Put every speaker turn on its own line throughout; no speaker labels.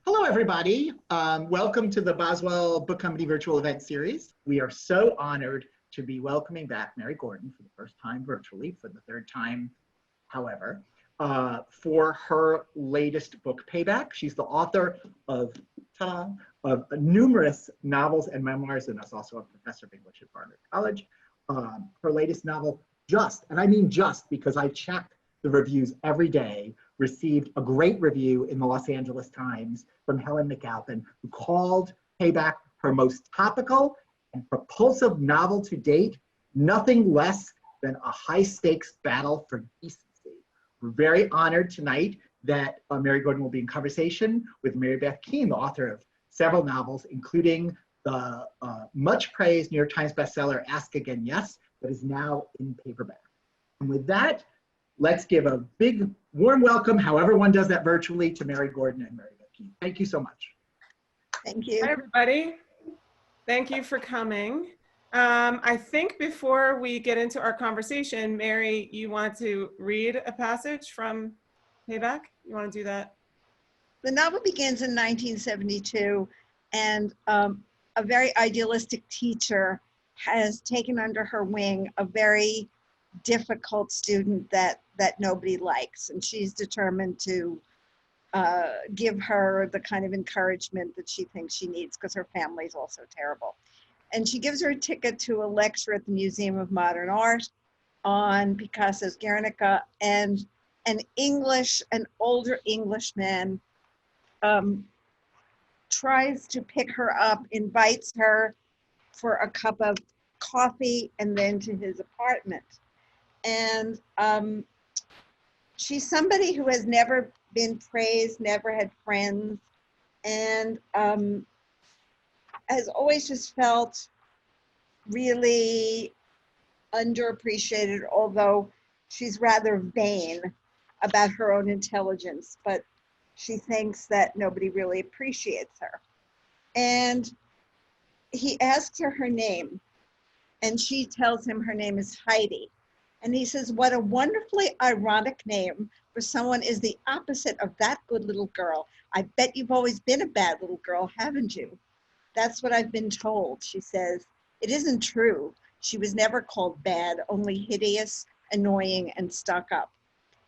Hello, everybody. Welcome to the Boswell Book Company virtual event series. We are so honored to be welcoming back Mary Gordon for the first time virtually, for the third time, however, for her latest book, Payback. She's the author of numerous novels and memoirs, and is also a professor of English at Barnard College. Her latest novel, and I mean just because I check the reviews every day, received a great review in the Los Angeles Times from Helen McAlpin, who called Payback her most topical and propulsive novel to date, nothing less than a high-stakes battle for decency. We're very honored tonight that Mary Gordon will be in conversation with Mary Beth Keane, the author of several novels, including the much praised New York Times bestseller, Ask Again, Yes, that is now in paperback. And with that, let's give a big warm welcome, however one does that virtually, to Mary Gordon and Mary Beth Keane. Thank you so much.
Thank you.
Hi, everybody. Thank you for coming. I think before we get into our conversation, Mary, you want to read a passage from Payback? You want to do that?
The novel begins in 1972, and a very idealistic teacher has taken under her wing a very difficult student that nobody likes, and she's determined to give her the kind of encouragement that she thinks she needs because her family is also terrible. And she gives her a ticket to a lecture at the Museum of Modern Art on Picasso's Guernica, and an older Englishman tries to pick her up, invites her for a cup of coffee and then to his apartment. And she's somebody who has never been praised, never had friends, and has always just felt really underappreciated, although she's rather vain about her own intelligence, but she thinks that nobody really appreciates her. And he asks her name, and she tells him her name is Heidi. And he says, what a wonderfully ironic name for someone is the opposite of that good little girl. I bet you've always been a bad little girl, haven't you? That's what I've been told, she says. It isn't true. She was never called bad, only hideous, annoying, and stuck up.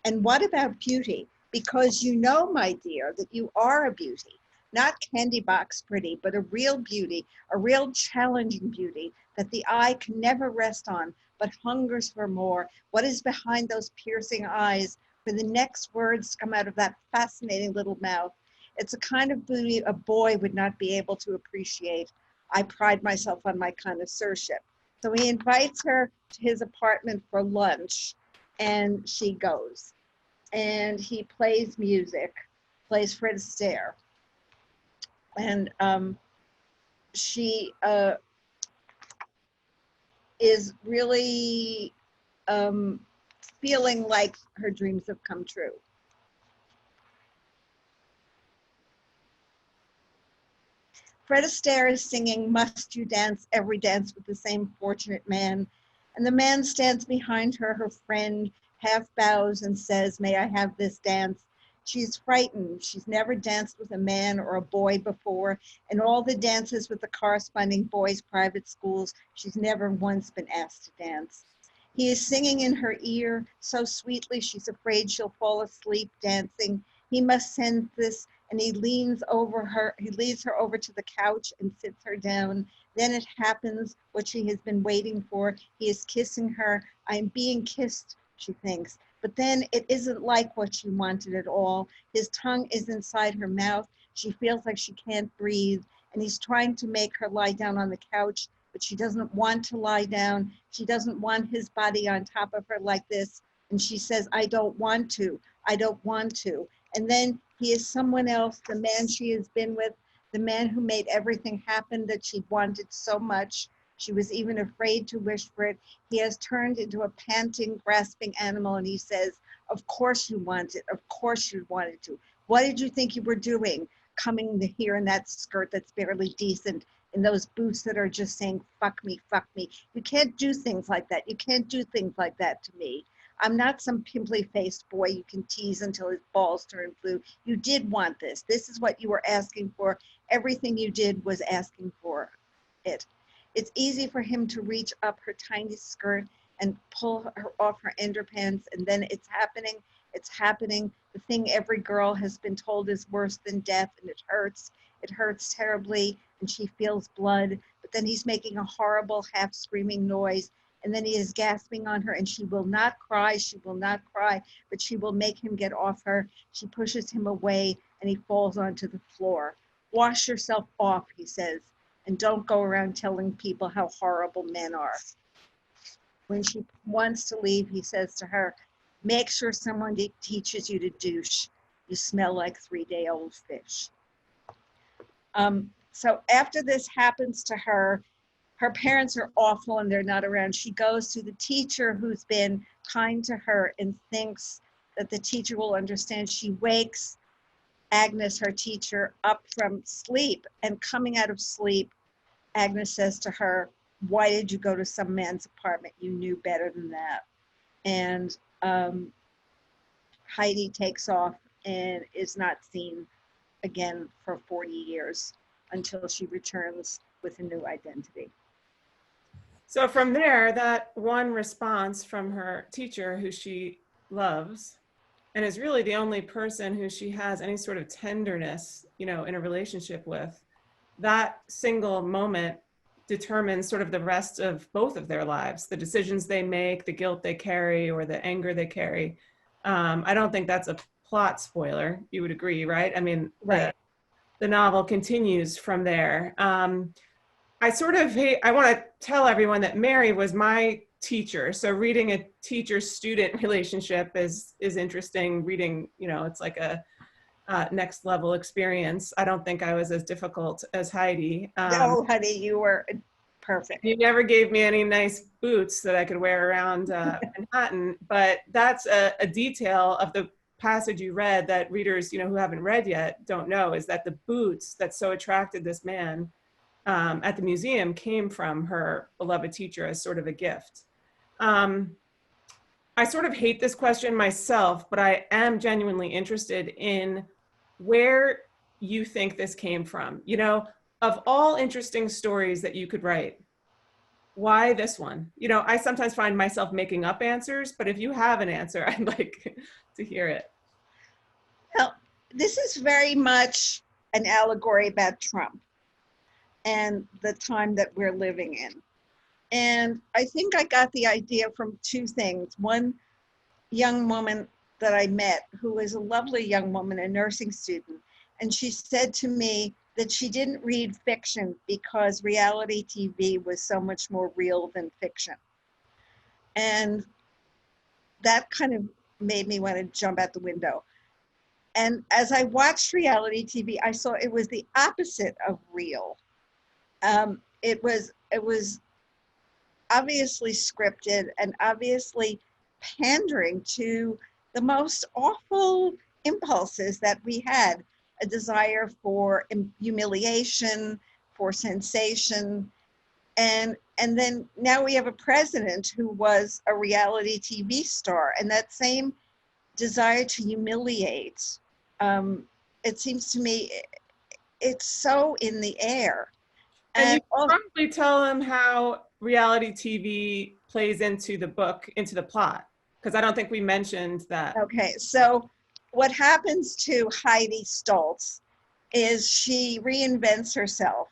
And what about beauty? Because you know, my dear, that you are a beauty. Not candy box pretty, but a real beauty, a real challenging beauty that the eye can never rest on, but hungers for more. What is behind those piercing eyes for the next words to come out of that fascinating little mouth? It's a kind of beauty a boy would not be able to appreciate. I pride myself on my connoisseurship. So he invites her to his apartment for lunch, and she goes. And he plays music, plays Fred Astaire. And she is really feeling like her dreams have come true. Fred Astaire is singing Must You Dance Every Dance with the Same Fortunate Man. And the man stands behind her, her friend, half bows and says, may I have this dance? She's frightened. She's never danced with a man or a boy before. And all the dances with the corresponding boys' private schools, she's never once been asked to dance. He is singing in her ear so sweetly, she's afraid she'll fall asleep dancing. He must sense this, and he leads her over to the couch and sits her down. Then it happens, what she has been waiting for. He is kissing her. I'm being kissed, she thinks. But then it isn't like what she wanted at all. His tongue is inside her mouth. She feels like she can't breathe. And he's trying to make her lie down on the couch, but she doesn't want to lie down. She doesn't want his body on top of her like this. And she says, I don't want to. I don't want to. And then he is someone else, the man she has been with, the man who made everything happen that she wanted so much. She was even afraid to wish for it. He has turned into a panting, grasping animal, and he says, of course you want it. Of course you wanted to. What did you think you were doing, coming here in that skirt that's barely decent, in those boots that are just saying, fuck me, fuck me. You can't do things like that. You can't do things like that to me. I'm not some pimply-faced boy you can tease until his balls turn blue. You did want this. This is what you were asking for. Everything you did was asking for it. It's easy for him to reach up her tiny skirt and pull her off her underpants, and then it's happening. It's happening. The thing every girl has been told is worse than death, and it hurts. It hurts terribly, and she feels blood. But then he's making a horrible half-screaming noise, and then he is gasping on her, and she will not cry. She will not cry, but she will make him get off her. She pushes him away, and he falls onto the floor. Wash yourself off, he says, and don't go around telling people how horrible men are. When she wants to leave, he says to her, make sure someone teaches you to douche. You smell like 3-day-old fish. So after this happens to her, her parents are awful and they're not around. She goes to the teacher who's been kind to her and thinks that the teacher will understand. She wakes Agnes, her teacher, up from sleep, and coming out of sleep, Agnes says to her, why did you go to some man's apartment? You knew better than that. And Heidi takes off and is not seen again for 40 years until she returns with a new identity.
So from there, that one response from her teacher, who she loves, and is really the only person who she has any sort of tenderness, in a relationship with, that single moment determines sort of the rest of both of their lives, the decisions they make, the guilt they carry, or the anger they carry. I don't think that's a plot spoiler. You would agree, right? I mean,
Right.
The novel continues from there. I want to tell everyone that Mary was my teacher. So reading a teacher-student relationship is interesting. Reading, it's like a next level experience. I don't think I was as difficult as Heidi.
No, honey, you were perfect.
You never gave me any nice boots that I could wear around Manhattan, but that's a detail of the passage you read that readers, who haven't read yet don't know, is that the boots that so attracted this man at the museum came from her beloved teacher as sort of a gift. I sort of hate this question myself, but I am genuinely interested in where you think this came from. Of all interesting stories that you could write, why this one? I sometimes find myself making up answers, but if you have an answer, I'd like to hear it.
Well, this is very much an allegory about Trump and the time that we're living in. And I think I got the idea from two things. One young woman that I met, who was a lovely young woman, a nursing student, and she said to me that she didn't read fiction because reality TV was so much more real than fiction. And that kind of made me want to jump out the window. And as I watched reality TV, I saw it was the opposite of real. It was obviously scripted and obviously pandering to the most awful impulses that we had, a desire for humiliation, for sensation. And then now we have a president who was a reality TV star, and that same desire to humiliate, it seems to me, it's so in the air.
And you can probably tell them how reality TV plays into the book, into the plot, because I don't think we mentioned that.
Okay, so what happens to Heidi Stoltz is she reinvents herself.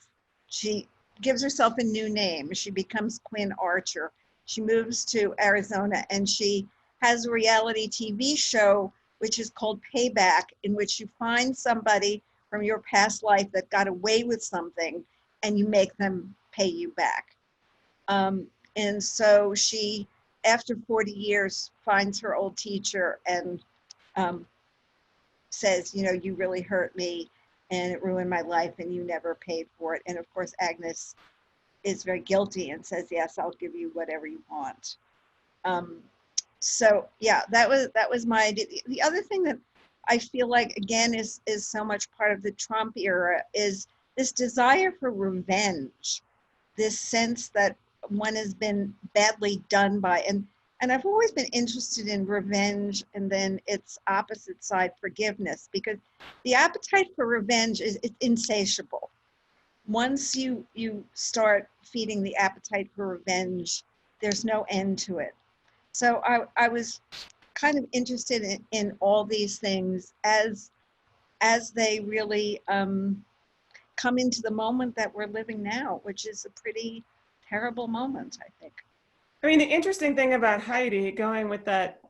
She gives herself a new name. She becomes Quinn Archer. She moves to Arizona and she has a reality TV show which is called Payback, in which you find somebody from your past life that got away with something and you make them pay you back. And so she, after 40 years, finds her old teacher and says, you really hurt me and it ruined my life and you never paid for it. And of course, Agnes is very guilty and says, yes, I'll give you whatever you want. So yeah, that was my idea. The other thing that I feel like, again, is so much part of the Trump era is this desire for revenge, this sense that one has been badly done by. And And I've always been interested in revenge and then its opposite side, forgiveness, because the appetite for revenge is it's insatiable. Once you start feeding the appetite for revenge, there's no end to it. So I was kind of interested in all these things as they really come into the moment that we're living now, which is a pretty terrible moment, I think.
I mean, the interesting thing about Heidi, going with that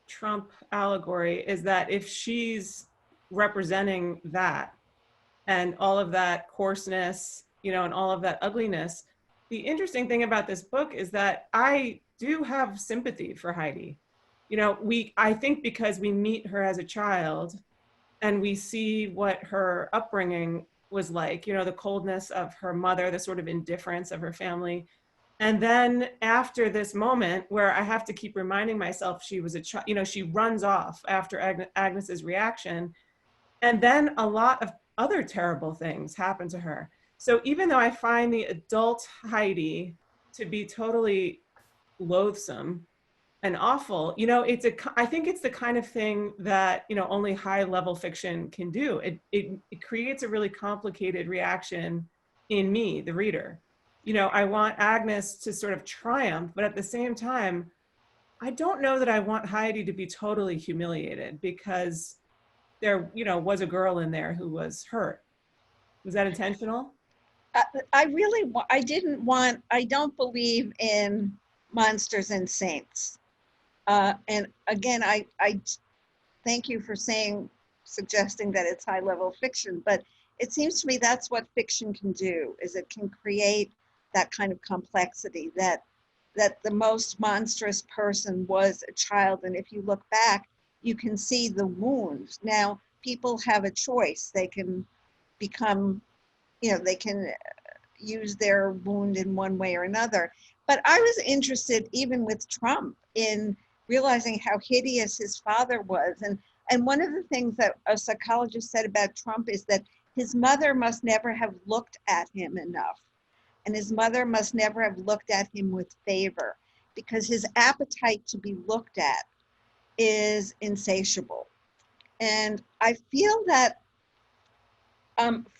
Trump allegory, is that if she's representing that and all of that coarseness, and all of that ugliness, the interesting thing about this book is that I do have sympathy for Heidi. I think because we meet her as a child and we see what her upbringing was like, the coldness of her mother, the sort of indifference of her family. And then after this moment where I have to keep reminding myself she was a child, she runs off after Agnes's reaction. And then a lot of other terrible things happen to her. So even though I find the adult Heidi to be totally loathsome and awful, I think it's the kind of thing that, only high level fiction can do. It creates a really complicated reaction in me, the reader. I want Agnes to sort of triumph, but at the same time, I don't know that I want Heidi to be totally humiliated, because there, was a girl in there who was hurt. Was that intentional?
I don't believe in monsters and saints. And again, I thank you for suggesting that it's high level fiction, but it seems to me that's what fiction can do, is it can create that kind of complexity, that the most monstrous person was a child. And if you look back, you can see the wounds. Now, people have a choice. They can become, they can use their wound in one way or another. But I was interested, even with Trump, in realizing how hideous his father was. And one of the things that a psychologist said about Trump is that his mother must never have looked at him enough. And his mother must never have looked at him with favor, because his appetite to be looked at is insatiable. And I feel that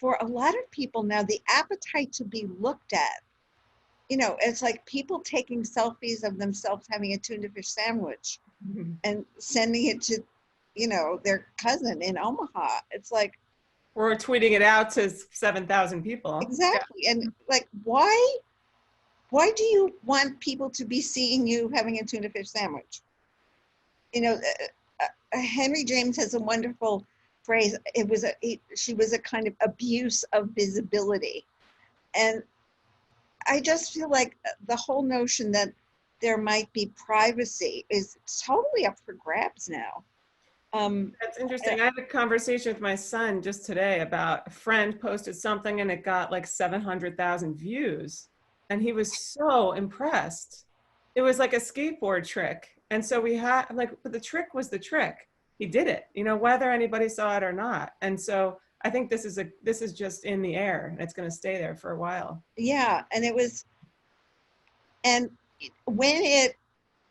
for a lot of people now, the appetite to be looked at, it's like people taking selfies of themselves having a tuna fish sandwich and sending it to, their cousin in Omaha. It's like,
or tweeting it out to 7,000 people.
Exactly. Yeah. And like, why do you want people to be seeing you having a tuna fish sandwich? Henry James has a wonderful phrase. She was a kind of abuse of visibility. And I just feel like the whole notion that there might be privacy is totally up for grabs now.
That's interesting. I had a conversation with my son just today about a friend posted something and it got like 700,000 views. And he was so impressed. It was like a skateboard trick. And so but the trick was the trick. He did it, whether anybody saw it or not. And so I think this is just in the air, and it's going to stay there for a while.
Yeah. And when it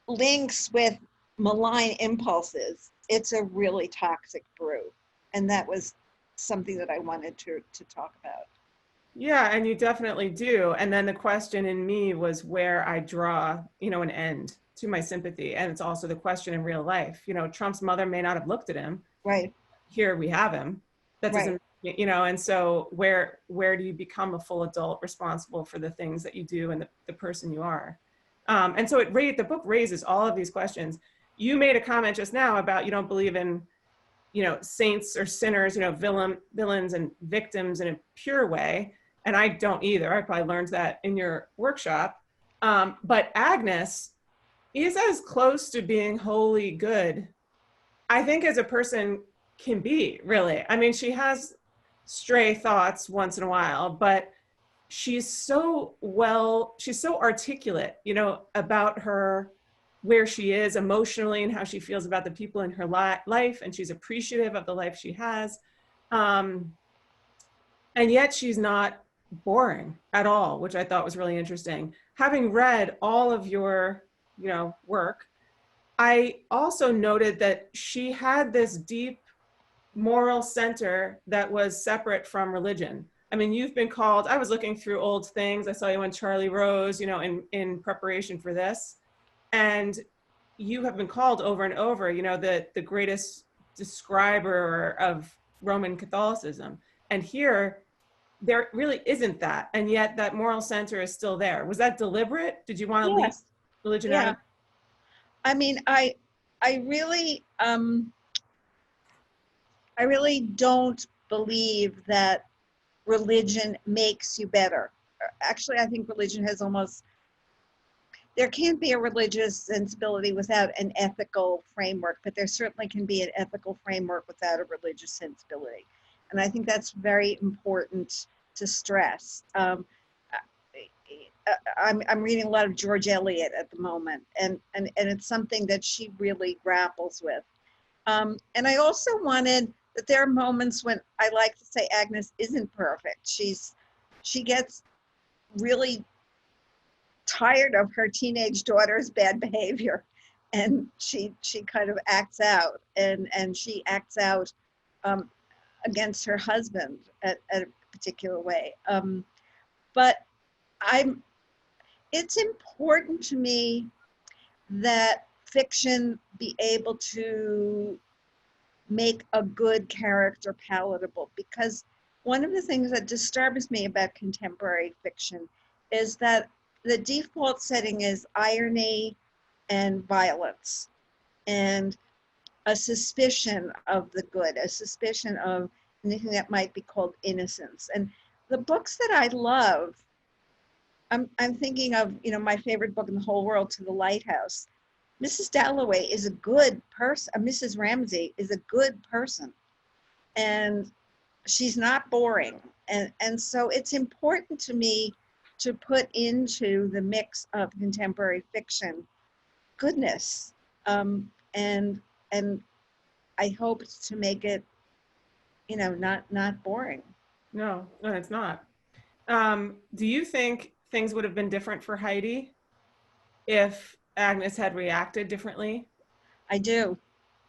links with malign impulses, it's a really toxic brew. And that was something that I wanted to talk about.
Yeah, and you definitely do. And then the question in me was where I draw, an end to my sympathy. And it's also the question in real life. Trump's mother may not have looked at him.
Right.
Here we have him. That doesn't, and so where do you become a full adult responsible for the things that you do and the person you are? And so the book raises all of these questions. You made a comment just now about you don't believe in, saints or sinners, villains and victims in a pure way. And I don't either. I probably learned that in your workshop. But Agnes is as close to being wholly good, I think, as a person can be, really. I mean, she has stray thoughts once in a while, but she's so articulate, about where she is emotionally and how she feels about the people in her life. And she's appreciative of the life she has. And yet she's not boring at all, which I thought was really interesting. Having read all of your work, I also noted that she had this deep moral center that was separate from religion. I mean, you've been called, I was looking through old things. I saw you on Charlie Rose, in preparation for this. And you have been called over and over, the greatest describer of Roman Catholicism. And here, there really isn't that. And yet that moral center is still there. Was that deliberate? Did you want to leave
Yes.
religion
Yeah.
out?
I mean, I really don't believe that religion makes you better. Actually, I think religion has there can't be a religious sensibility without an ethical framework, but there certainly can be an ethical framework without a religious sensibility. And I think that's very important to stress. I'm reading a lot of George Eliot at the moment, and it's something that she really grapples with. And I also wanted that there are moments when I like to say Agnes isn't perfect. She gets really tired of her teenage daughter's bad behavior, and she kind of acts out, and she acts out against her husband at a particular way. But it's important to me that fiction be able to make a good character palatable, because one of the things that disturbs me about contemporary fiction is that the default setting is irony and violence and a suspicion of the good, a suspicion of anything that might be called innocence. And the books that I love, I'm thinking of, my favorite book in the whole world, To the Lighthouse. Mrs. Dalloway is a good person. Mrs. Ramsey is a good person, and she's not boring. And so it's important to me to put into the mix of contemporary fiction goodness, and I hope to make it, not boring.
No, it's not. Do you think things would have been different for Heidi if Agnes had reacted differently?
I do.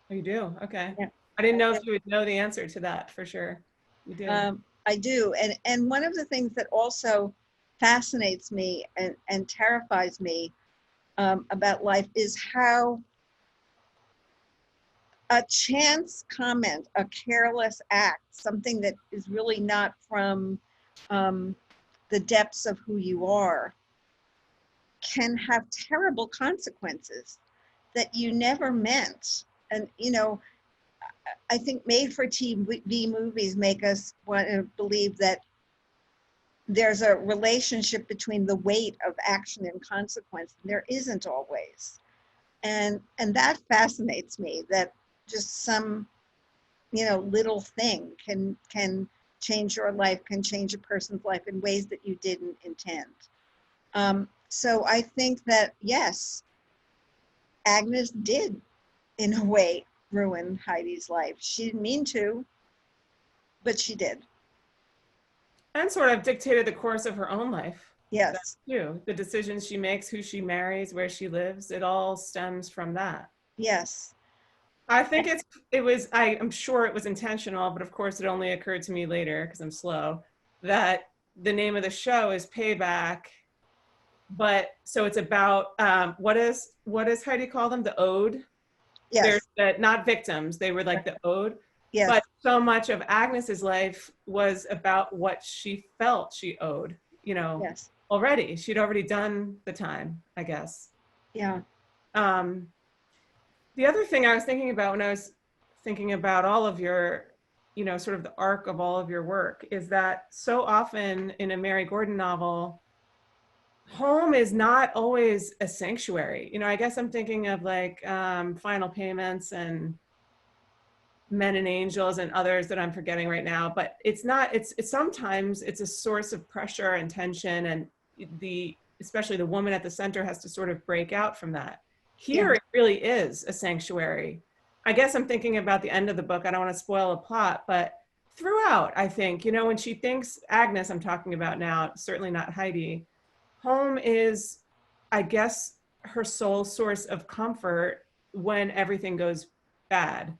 Oh, you do? Okay.
Yeah.
I didn't know if you would know the answer to that for sure. You do.
I do. And one of the things that also fascinates me and terrifies me about life is how a chance comment, a careless act, something that is really not from the depths of who you are, can have terrible consequences that you never meant. And, I think made-for-TV movies make us want to believe that there's a relationship between the weight of action and consequence. There isn't always. And that fascinates me, that just some, little thing can change your life, can change a person's life in ways that you didn't intend. So I think that, yes, Agnes did, in a way, ruin Heidi's life. She didn't mean to, but she did.
And sort of dictated the course of her own life.
Yes.
That's true. The decisions she makes, who she marries, where she lives, it all stems from that.
Yes.
I think I'm sure it was intentional, but of course it only occurred to me later, because I'm slow, that the name of the show is Payback. But so it's about, what does Heidi call them? The ode?
Yes.
They're not victims. They were like the ode.
Yes.
But so much of Agnes's life was about what she felt she owed,
Yes.
already. She'd already done the time, I guess.
Yeah.
The other thing I was thinking about when I was thinking about all of your, sort of the arc of all of your work, is that so often in a Mary Gordon novel, home is not always a sanctuary. I guess I'm thinking of like Final Payments and Men and Angels and others that I'm forgetting right now, but it's not, it's sometimes it's a source of pressure and tension, and especially the woman at the center has to sort of break out from that. Here,
Yeah.
It really is a sanctuary. I guess I'm thinking about the end of the book. I don't want to spoil a plot, but throughout, I think, when she thinks, Agnes I'm talking about now, certainly not Heidi, home is, I guess, her sole source of comfort when everything goes bad.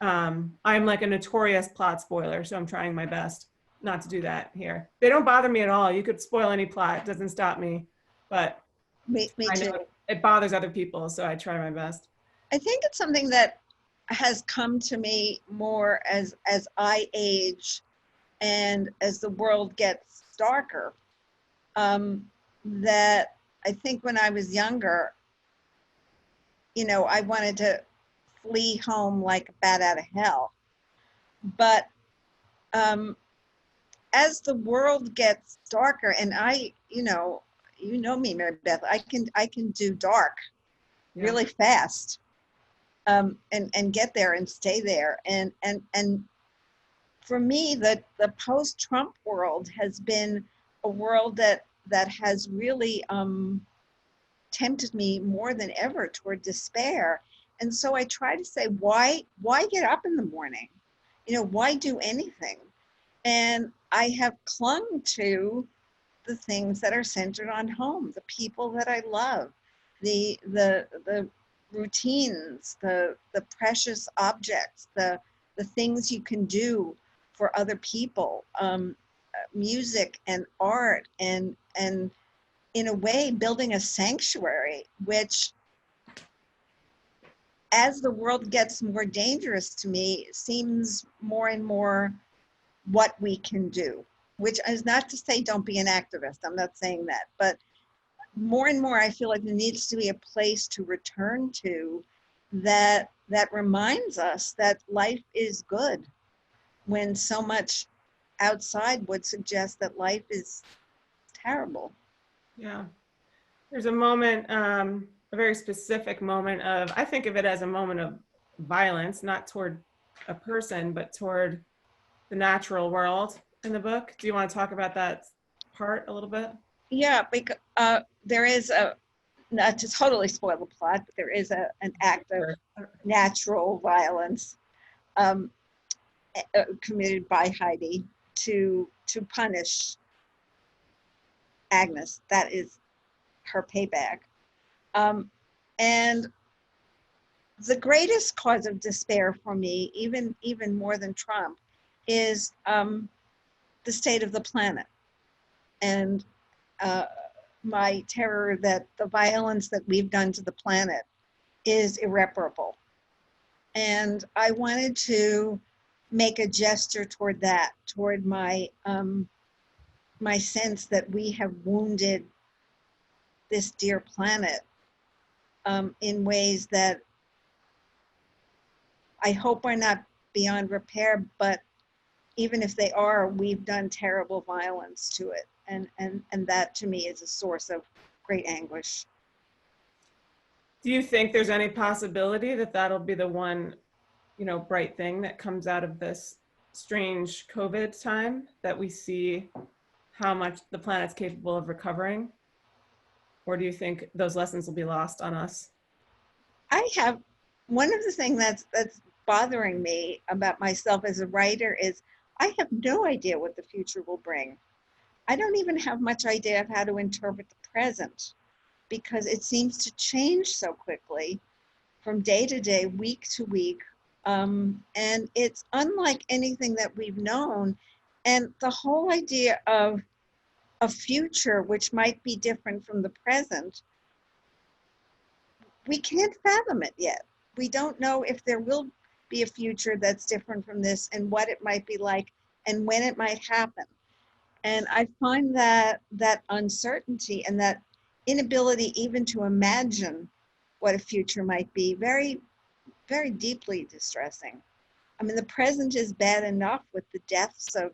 I'm like a notorious plot spoiler, so I'm trying my best not to do that here. They don't bother me at all. You could spoil any plot, it doesn't stop me, but
Me
I
too.
know it bothers other people, so I try my best.
I think it's something that has come to me more as I age and as the world gets darker. That I think when I was younger, you know, I wanted to flee home like a bat out of hell. But as the world gets darker, and you know me, Mary Beth, I can do dark really fast, and get there and stay there. And for me, the post-Trump world has been a world that has really tempted me more than ever toward despair. And so I try to say, why get up in the morning? You know, why do anything? And I have clung to the things that are centered on home, the people that I love, the routines, the precious objects, the things you can do for other people, music and art, and in a way building a sanctuary, which as the world gets more dangerous to me, seems more and more what we can do, which is not to say don't be an activist. I'm not saying that, but more and more I feel like there needs to be a place to return to that reminds us that life is good, when so much outside would suggest that life is terrible.
Yeah. There's a moment, a very specific moment of, I think of it as a moment of violence, not toward a person, but toward the natural world in the book. Do you want to talk about that part a little bit?
Yeah, because there is not to totally spoil the plot, but there is an act of natural violence committed by Heidi to punish Agnes. That is her payback. And the greatest cause of despair for me, even more than Trump, is the state of the planet, and my terror that the violence that we've done to the planet is irreparable. And I wanted to make a gesture toward that, toward my my sense that we have wounded this dear planet in ways that I hope are not beyond repair, but even if they are, we've done terrible violence to it. And that to me is a source of great anguish.
Do you think there's any possibility that that'll be the one, you know, bright thing that comes out of this strange COVID time, that we see how much the planet's capable of recovering? Or do you think those lessons will be lost on us?
I have, one of the things that's bothering me about myself as a writer is I have no idea what the future will bring. I don't even have much idea of how to interpret the present, because it seems to change so quickly from day to day, week to week. And it's unlike anything that we've known. And the whole idea of a future which might be different from the present, we can't fathom it yet. We don't know if there will be a future that's different from this, and what it might be like, and when it might happen. And I find that uncertainty and that inability even to imagine what a future might be very, very deeply distressing. I mean, the present is bad enough with the deaths of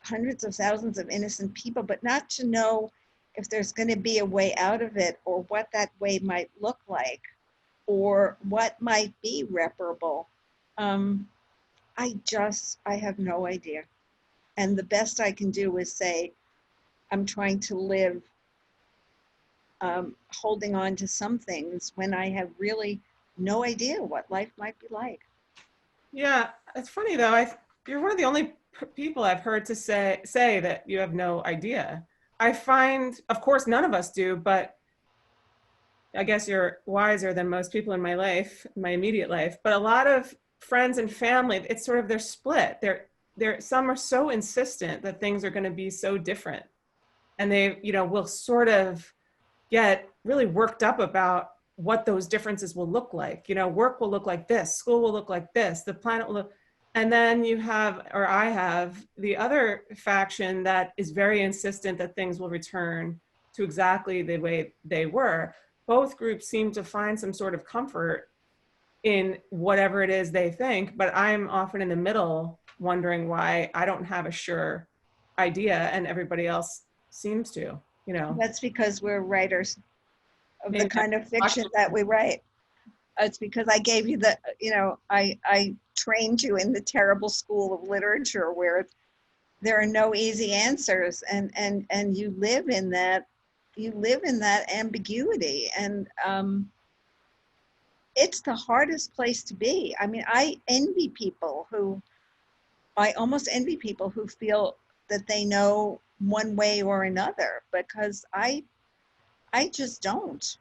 hundreds of thousands of innocent people, but not to know if there's going to be a way out of it, or what that way might look like, or what might be reparable. I have no idea. And the best I can do is say, I'm trying to live holding on to some things when I have really no idea what life might be like.
Yeah, it's funny though. You're one of the only people I've heard to say that you have no idea. I find, of course, none of us do, but I guess you're wiser than most people in my life, my immediate life, but a lot of friends and family, it's sort of, they're split. Some are so insistent that things are going to be so different. And they, will sort of get really worked up about what those differences will look like. Work will look like this, school will look like this, the planet will look. And then you have, or I have, the other faction that is very insistent that things will return to exactly the way they were. Both groups seem to find some sort of comfort in whatever it is they think, but I'm often in the middle wondering why I don't have a sure idea and everybody else seems to,
That's because we're writers of
Maybe
the kind of fiction that we write. It's because I gave you the, I trained you in the terrible school of literature where there are no easy answers, and you live in that, ambiguity, and it's the hardest place to be. I mean, I almost envy people who feel that they know one way or another, because I just don't.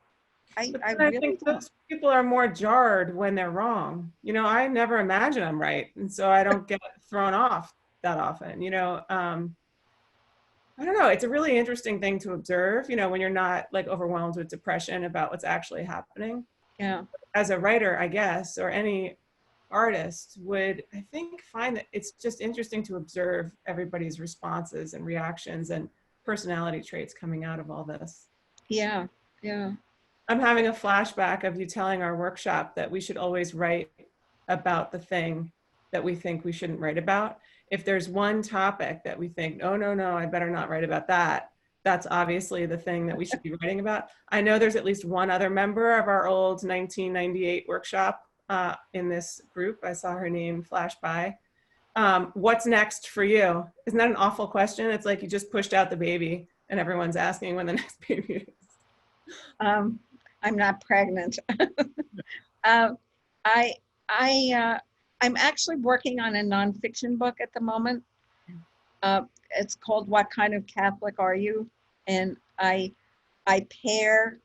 I really
think
don't.
those people are more jarred when they're wrong. I never imagine I'm right, and so I don't get thrown off that often. I don't know. It's a really interesting thing to observe. When you're not like overwhelmed with depression about what's actually happening.
Yeah.
As a writer, I guess, or any artist would, I think, find that it's just interesting to observe everybody's responses and reactions and personality traits coming out of all this.
Yeah.
I'm having a flashback of you telling our workshop that we should always write about the thing that we think we shouldn't write about. If there's one topic that we think, oh, no, I better not write about that, that's obviously the thing that we should be writing about. I know there's at least one other member of our old 1998 workshop in this group. I saw her name flash by. What's next for you? Isn't that an awful question? It's like you just pushed out the baby and everyone's asking when the next baby is.
I'm not pregnant. I'm actually working on a nonfiction book at the moment. It's called What Kind of Catholic Are You? And I pair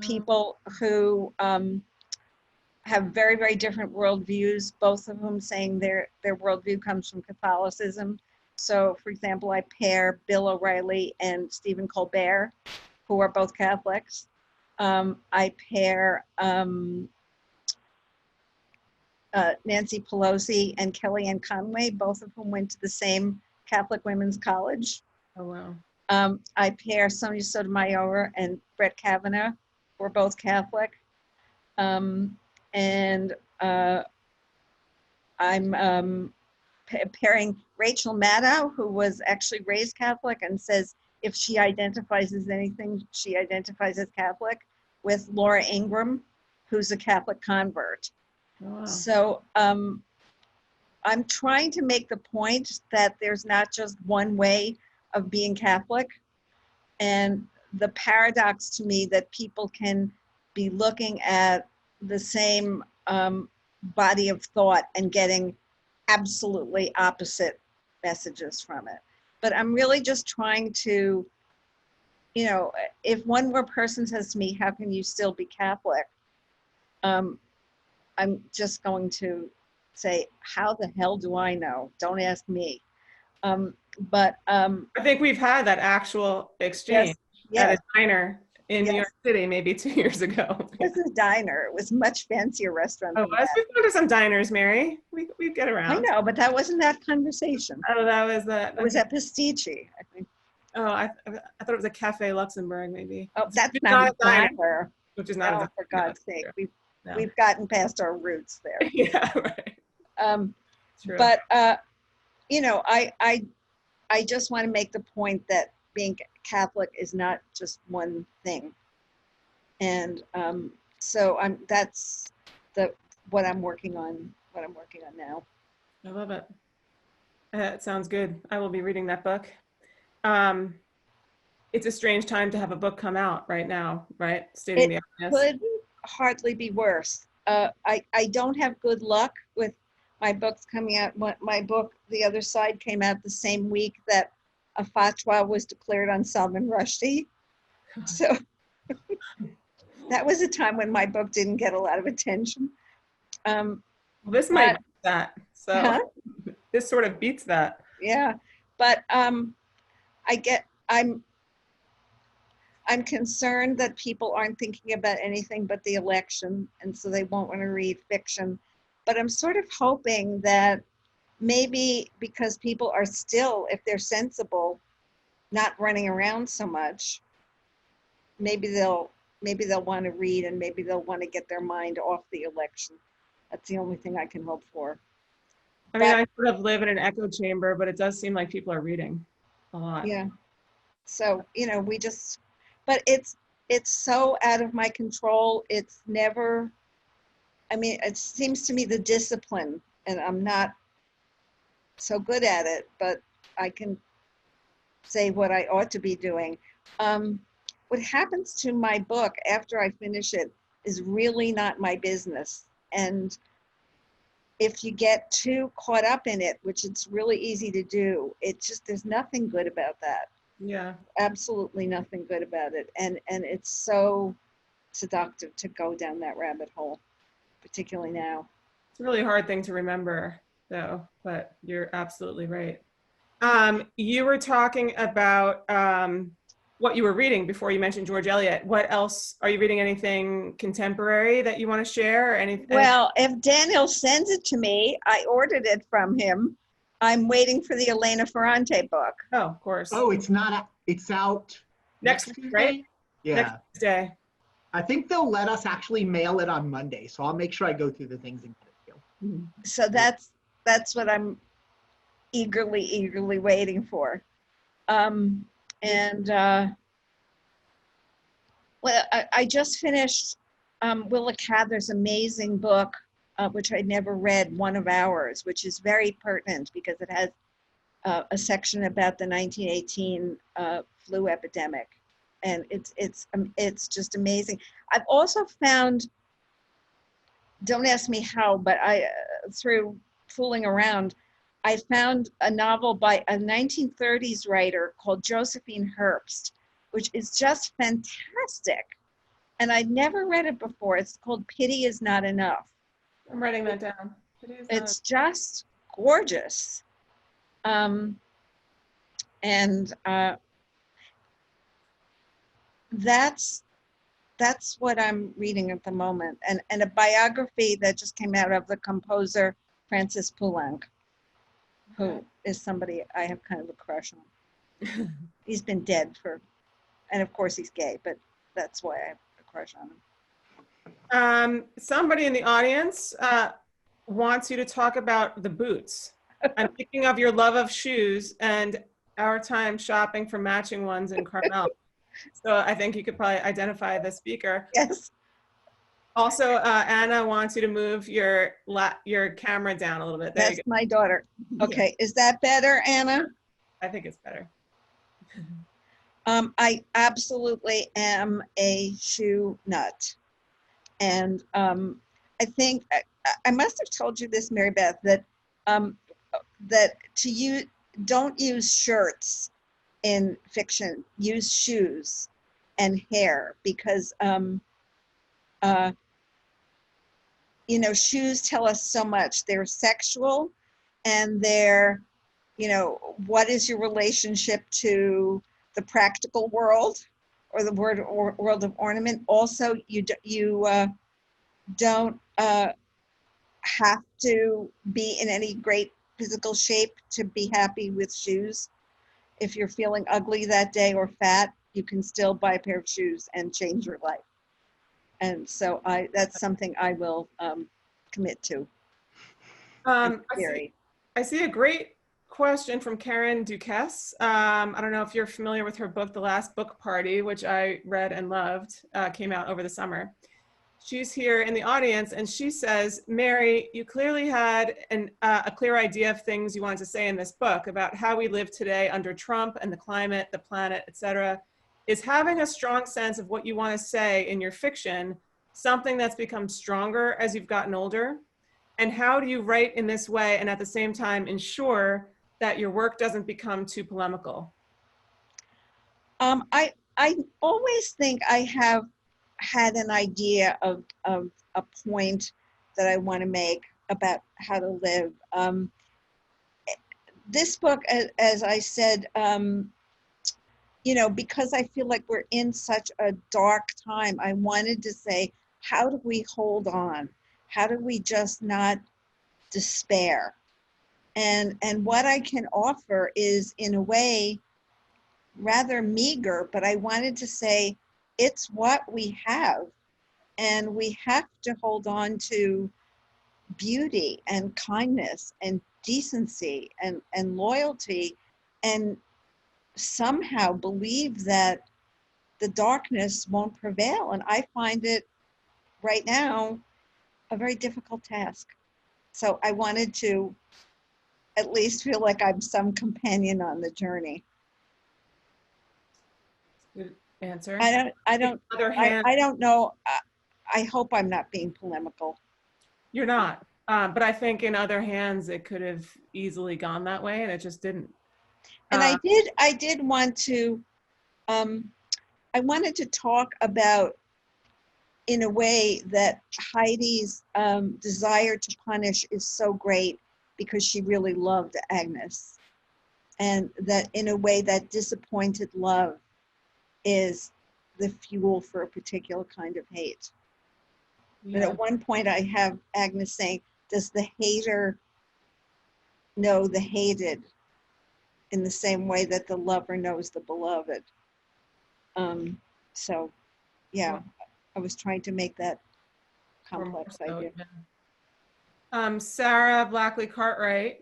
people who have very, very different worldviews, both of whom saying their worldview comes from Catholicism. So, for example, I pair Bill O'Reilly and Stephen Colbert, who are both Catholics. I pair Nancy Pelosi and Kellyanne Conway, both of whom went to the same Catholic Women's College.
Oh, wow.
I pair Sonia Sotomayor and Brett Kavanaugh, who are both Catholic. And I'm pairing Rachel Maddow, who was actually raised Catholic and says if she identifies as anything, she identifies as Catholic, with Laura Ingraham, who's a Catholic convert.
Oh, wow.
So I'm trying to make the point that there's not just one way of being Catholic, and the paradox to me that people can be looking at the same body of thought and getting absolutely opposite messages from it. But I'm really just trying to, if one more person says to me, how can you still be Catholic? I'm just going to say, how the hell do I know? Don't ask me. But I
think we've had that actual exchange at a diner in New York City maybe 2 years ago.
It was a diner. It was a much fancier restaurant.
Oh, we've gone to some diners, Mary. We get around.
I know, but that wasn't that conversation.
Oh, that was that.
It was at Pastici, I think.
Oh, I thought it was a Cafe Luxembourg, maybe.
Oh, that's not a diner.
Which is not a diner.
For God's sake. We've gotten past our roots there.
Yeah, right.
True. But I just want to make the point that being Catholic is not just one thing, and so that's what I'm working on. What I'm working on now.
I love it. It sounds good. I will be reading that book. It's a strange time to have a book come out right now, right? Stating the obvious.
Could hardly be worse. I don't have good luck with my books coming out. My book, The Other Side, came out the same week that a fatwa was declared on Salman Rushdie. So that was a time when my book didn't get a lot of attention.
Well, this might beat that. So
Huh?
this sort of beats that.
Yeah, but I'm concerned that people aren't thinking about anything but the election, and so they won't want to read fiction. But I'm sort of hoping that maybe because people are still, if they're sensible, not running around so much, maybe they'll want to read, and maybe they'll want to get their mind off the election. That's the only thing I can hope for.
I mean, I sort of live in an echo chamber, but it does seem like people are reading a lot.
Yeah. So, but it's so out of my control. It's never, I mean, it seems to me the discipline, and I'm not so good at it, but I can say what I ought to be doing. What happens to my book after I finish it is really not my business. And if you get too caught up in it, which it's really easy to do, there's nothing good about that.
Yeah.
Absolutely nothing good about it. And it's so seductive to go down that rabbit hole, particularly now.
It's a really hard thing to remember, though, but you're absolutely right. You were talking about what you were reading before you mentioned George Eliot. What else? Are you reading anything contemporary that you want to share? Or anything?
Well, if Daniel sends it to me, I ordered it from him. I'm waiting for the Elena Ferrante book.
Oh, of course.
Oh, it's not, it's out
Next week,
Tuesday?
right?
Yeah.
Next day.
I think they'll let us actually mail it on Monday, so I'll make sure I go through the things and get it to you.
So that's what I'm eagerly waiting for. Well, I just finished Willa Cather's amazing book, which I'd never read, One of Ours, which is very pertinent because it has a section about the 1918 flu epidemic. And it's just amazing. I've also found, don't ask me how, but through fooling around, I found a novel by a 1930s writer called Josephine Herbst, which is just fantastic. And I'd never read it before. It's called Pity Is Not Enough.
I'm writing that down.
It's just gorgeous. That's what I'm reading at the moment. And a biography that just came out of the composer Francis Poulenc, who is somebody I have kind of a crush on. He's been dead and of course he's gay, but that's why I have a crush on him.
Somebody in the audience wants you to talk about the boots. I'm thinking of your love of shoes and our time shopping for matching ones in Carmel. So I think you could probably identify the speaker.
Yes.
Also, Anna wants you to move your camera down a little bit. There
That's my daughter. Okay, is that better, Anna?
I think it's better.
I absolutely am a shoe nut. And I think, I must have told you this, Mary Beth, that don't use shirts in fiction, use shoes and hair, because shoes tell us so much. They're sexual, and they're, what is your relationship to the practical world or the world of ornament? Also, you don't have to be in any great physical shape to be happy with shoes. If you're feeling ugly that day or fat, you can still buy a pair of shoes and change your life. And so that's something I will commit to.
I see a great question from Karen Duquesne. I don't know if you're familiar with her book, The Last Book Party, which I read and loved, came out over the summer. She's here in the audience, and she says, Mary, you clearly had a clear idea of things you wanted to say in this book about how we live today under Trump and the climate, the planet, etc. Is having a strong sense of what you want to say in your fiction something that's become stronger as you've gotten older? And how do you write in this way and at the same time ensure that your work doesn't become too polemical?
I always think I had an idea of a point that I want to make about how to live. This book, as I said, you know, because I feel like we're in such a dark time, I wanted to say, how do we hold on? How do we just not despair? And what I can offer is, in a way, rather meager, but I wanted to say it's what we have, and we have to hold on to beauty and kindness and decency and loyalty, and somehow believe that the darkness won't prevail. And I find it right now a very difficult task. So I wanted to at least feel like I'm some companion on the journey.
Good answer.
I don't know. I hope I'm not being polemical.
You're not. But I think in other hands, it could have easily gone that way, and it just didn't.
And I did want to, I wanted to talk about, in a way, that Heidi's desire to punish is so great because she really loved Agnes. And that, in a way, that disappointed love is the fuel for a particular kind of hate.
Yeah.
And at one point I have Agnes saying, does the hater know the hated in the same way that the lover knows the beloved? So, yeah, I was trying to make that complex idea.
Yeah. Sarah Blackley Cartwright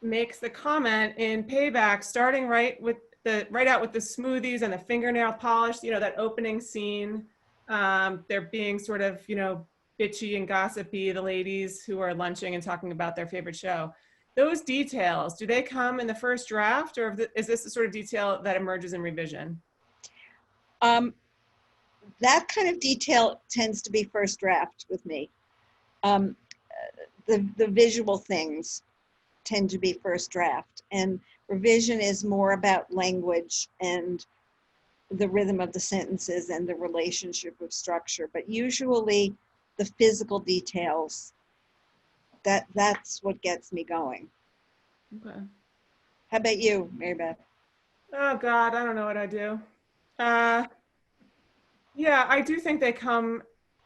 makes the comment in Payback, starting right out with the smoothies and the fingernail polish, you know, that opening scene. They're being sort of, you know, bitchy and gossipy, the ladies who are lunching and talking about their favorite show. Those details, do they come in the first draft, or is this the sort of detail that emerges in revision?
That kind of detail tends to be first draft with me. The visual things tend to be first draft, and revision is more about language and the rhythm of the sentences and the relationship of structure. But usually the physical details, that's what gets me going.
Okay.
How about you, Mary Beth?
Oh God, I don't know what I do. Yeah, I do think they come,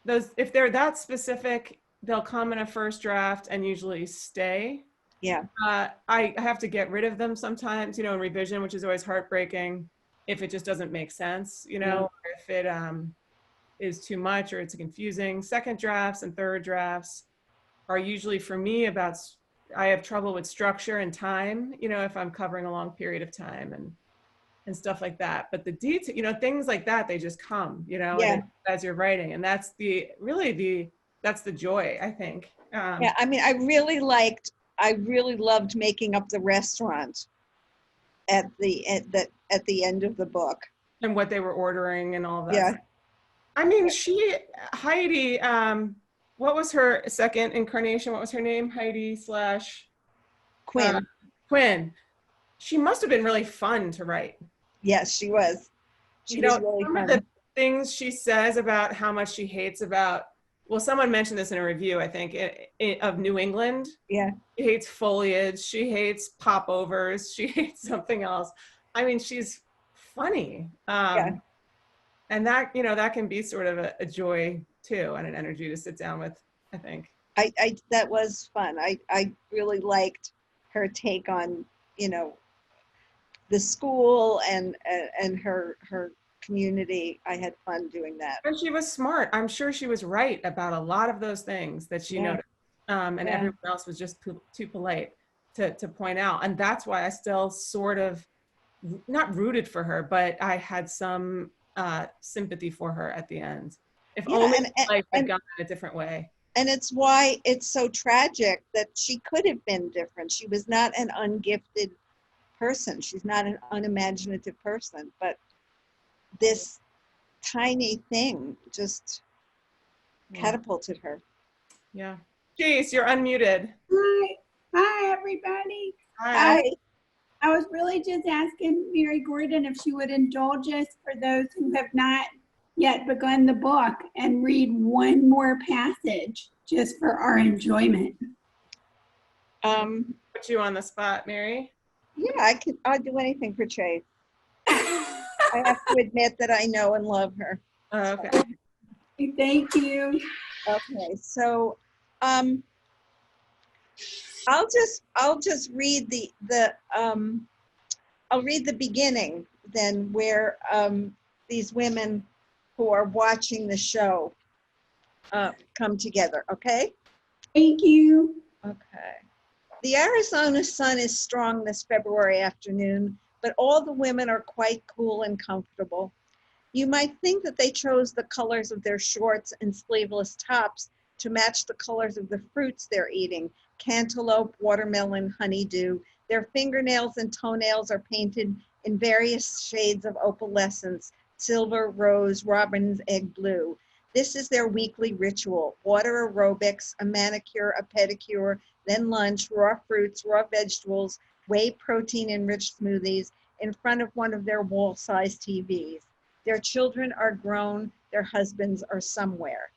if they're that specific, they'll come in a first draft and usually stay.
Yeah.
I have to get rid of them sometimes, you know, in revision, which is always heartbreaking if it just doesn't make sense, you know, or if it is too much or it's confusing. Second drafts and third drafts are usually, for me, about, I have trouble with structure and time, you know, if I'm covering a long period of time and stuff like that. But the detail, you know, things like that, they just come, you know, as you're writing. And that's that's the joy, I think.
Yeah, I mean, I really loved making up the restaurant at the end of the book.
And what they were ordering and all of that.
Yeah.
I mean, Heidi, what was her second incarnation? What was her name? Heidi /
Quinn.
Quinn. She must have been really fun to write.
Yes, she was. She was really
some
fun.
of the things she says about how much she hates about, well, someone mentioned this in a review, I think, of New England.
Yeah.
She hates foliage. She hates popovers. She hates something else. I mean, she's funny. And that, you know, that can be sort of a joy too, and an energy to sit down with, I think.
That was fun. I really liked her take on, you know, the school and her community. I had fun doing that.
And she was smart. I'm sure she was right about a lot of those things that she noticed. And everyone else was just too polite to point out. And that's why I still sort of, not rooted for her, but I had some sympathy for her at the end. If only life had gone in a different way.
And it's why it's so tragic that she could have been different. She was not an ungifted person. She's not an unimaginative person, but this tiny thing just catapulted her.
Yeah. Jace, you're unmuted.
Hi, everybody.
Hi.
I was really just asking Mary Gordon if she would indulge us for those who have not yet begun the book and read one more passage just for our enjoyment.
Put you on the spot, Mary.
Yeah, I'd do anything for Chase. I have to admit that I know and love her.
Oh, okay.
Thank you.
Okay, so I'll just read I'll read the beginning then, where these women who are watching the show come together. Okay.
Thank you.
Okay. The Arizona sun is strong this February afternoon, but all the women are quite cool and comfortable. You might think that they chose the colors of their shorts and sleeveless tops to match the colors of the fruits they're eating: cantaloupe, watermelon, honeydew. Their fingernails and toenails are painted in various shades of opalescence: silver, rose, robin's egg blue. This is their weekly ritual: water aerobics, a manicure, a pedicure, then lunch, raw fruits, raw vegetables, whey protein enriched smoothies in front of one of their wall-sized TVs. Their children are grown, their husbands are somewhere.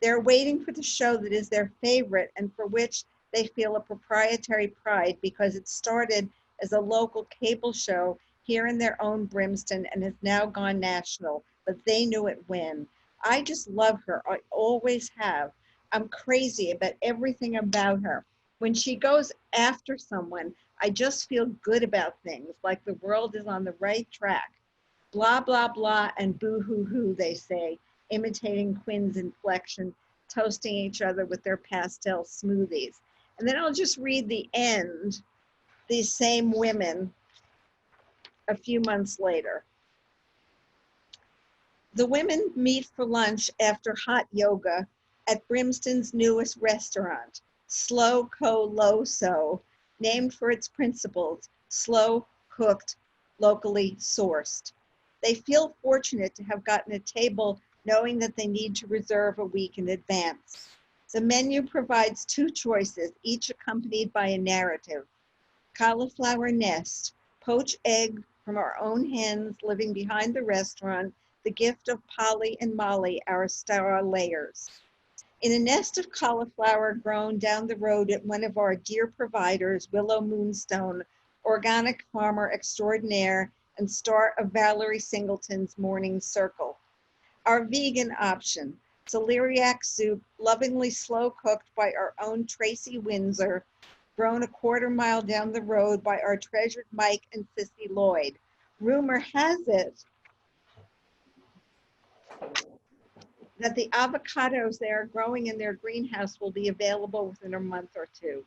They're waiting for the show that is their favorite and for which they feel a proprietary pride because it started as a local cable show here in their own Brimston and has now gone national, but they knew it when. I just love her. I always have. I'm crazy about everything about her. When she goes after someone, I just feel good about things, like the world is on the right track. Blah, blah, blah, and boo-hoo-hoo, they say, imitating Quinn's inflection, toasting each other with their pastel smoothies. And then I'll just read the end, these same women a few months later. The women meet for lunch after hot yoga at Brimston's newest restaurant, Slow Co Low So, named for its principles: slow, cooked, locally sourced. They feel fortunate to have gotten a table knowing that they need to reserve a week in advance. The menu provides two choices, each accompanied by a narrative: cauliflower nest, poached egg from our own hens living behind the restaurant, the gift of Polly and Molly, our star layers. In a nest of cauliflower grown down the road at one of our dear providers, Willow Moonstone, organic farmer extraordinaire and star of Valerie Singleton's Morning Circle. Our vegan option: celeriac soup, lovingly slow cooked by our own Tracy Windsor, grown a quarter-mile down the road by our treasured Mike and Sissy Lloyd. Rumor has it that the avocados they are growing in their greenhouse will be available within a month or two.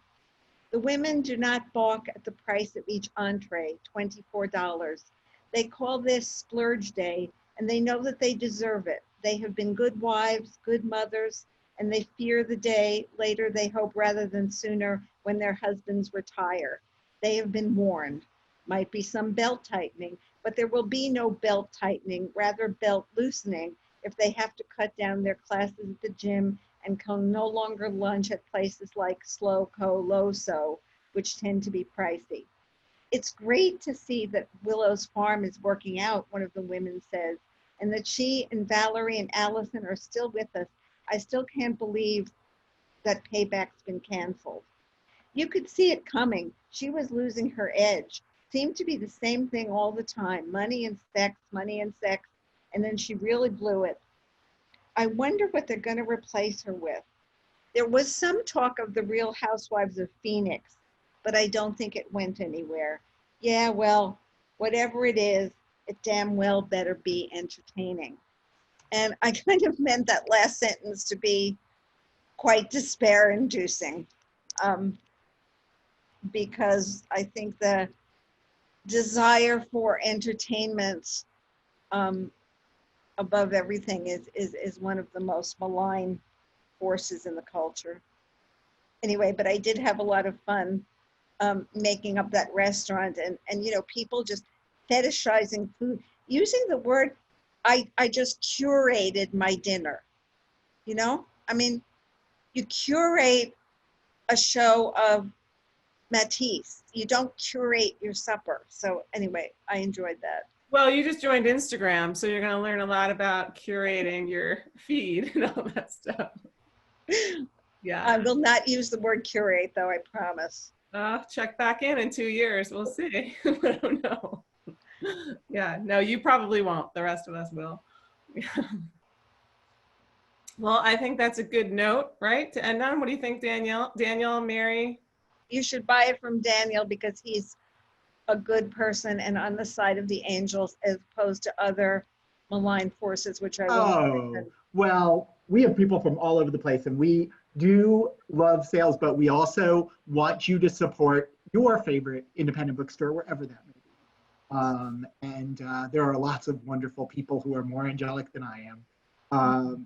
The women do not balk at the price of each entree, $24. They call this Splurge Day, and they know that they deserve it. They have been good wives, good mothers, and they fear the day, later they hope rather than sooner, when their husbands retire. They have been warned. Might be some belt tightening, but there will be no belt tightening, rather belt loosening, if they have to cut down their classes at the gym and can no longer lunch at places like Slow Co Low So, which tend to be pricey. It's great to see that Willow's farm is working out, one of the women says, and that she and Valerie and Allison are still with us. I still can't believe that Payback's been canceled. You could see it coming. She was losing her edge. Seemed to be the same thing all the time: money and sex, and then she really blew it. I wonder what they're going to replace her with. There was some talk of the Real Housewives of Phoenix, but I don't think it went anywhere. Yeah, well, whatever it is, it damn well better be entertaining. And I kind of meant that last sentence to be quite despair-inducing, because I think the desire for entertainment above everything is one of the most malign forces in the culture. Anyway, but I did have a lot of fun making up that restaurant, and you know, people just fetishizing food, using the word, I just curated my dinner. You know, I mean, you curate a show of Matisse. You don't curate your supper. So anyway, I enjoyed that.
Well, you just joined Instagram, so you're going to learn a lot about curating your feed and all that stuff. Yeah.
I will not use the word curate, though, I promise.
Check back in 2 years. We'll see. I don't know. Yeah, no, you probably won't. The rest of us will. Well, I think that's a good note, right, to end on. What do you think, Danielle? Danielle, Mary?
You should buy it from Daniel because he's a good person and on the side of the angels as opposed to other malign forces, which I won't
Oh,
mention.
well, we have people from all over the place, and we do love sales, but we also want you to support your favorite independent bookstore, wherever that may be. There are lots of wonderful people who are more angelic than I am.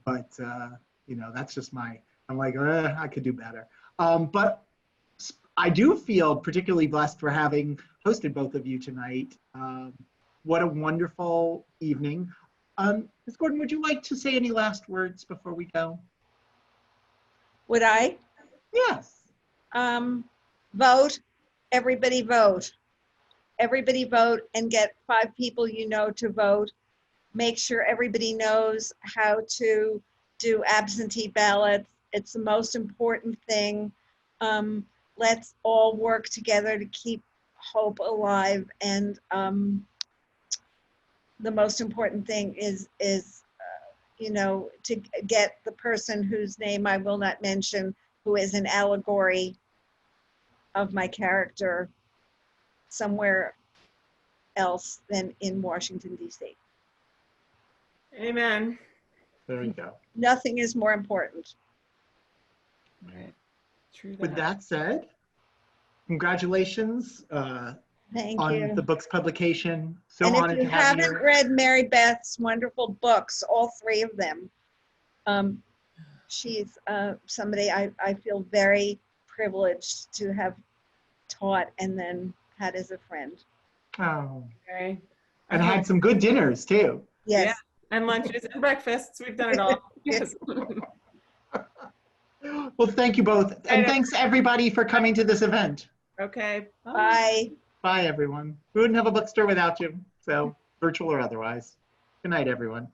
That's just I'm like, I could do better. But I do feel particularly blessed for having hosted both of you tonight. What a wonderful evening. Ms. Gordon, would you like to say any last words before we go?
Would I?
Yes.
Vote. Everybody vote. Everybody vote and get 5 people you know to vote. Make sure everybody knows how to do absentee ballots. It's the most important thing. Let's all work together to keep hope alive. And the most important thing is to get the person whose name I will not mention, who is an allegory of my character, somewhere else than in Washington, D.C.
Amen.
There you go.
Nothing is more important.
Right. True
With that said, congratulations
Thank
on
you.
the book's publication. So
And
honored
if you
to have
haven't
you.
read Mary Beth's wonderful books, all 3 of them, she's somebody I feel very privileged to have taught and then had as a friend.
Oh,
Okay.
and had some good dinners too.
Yes.
Yeah. And lunches and breakfasts. We've done it all. Yes.
Well, thank you both. And thanks everybody for coming to this event.
Okay.
Bye.
Bye, everyone. We wouldn't have a bookstore without you, so virtual or otherwise. Good night, everyone.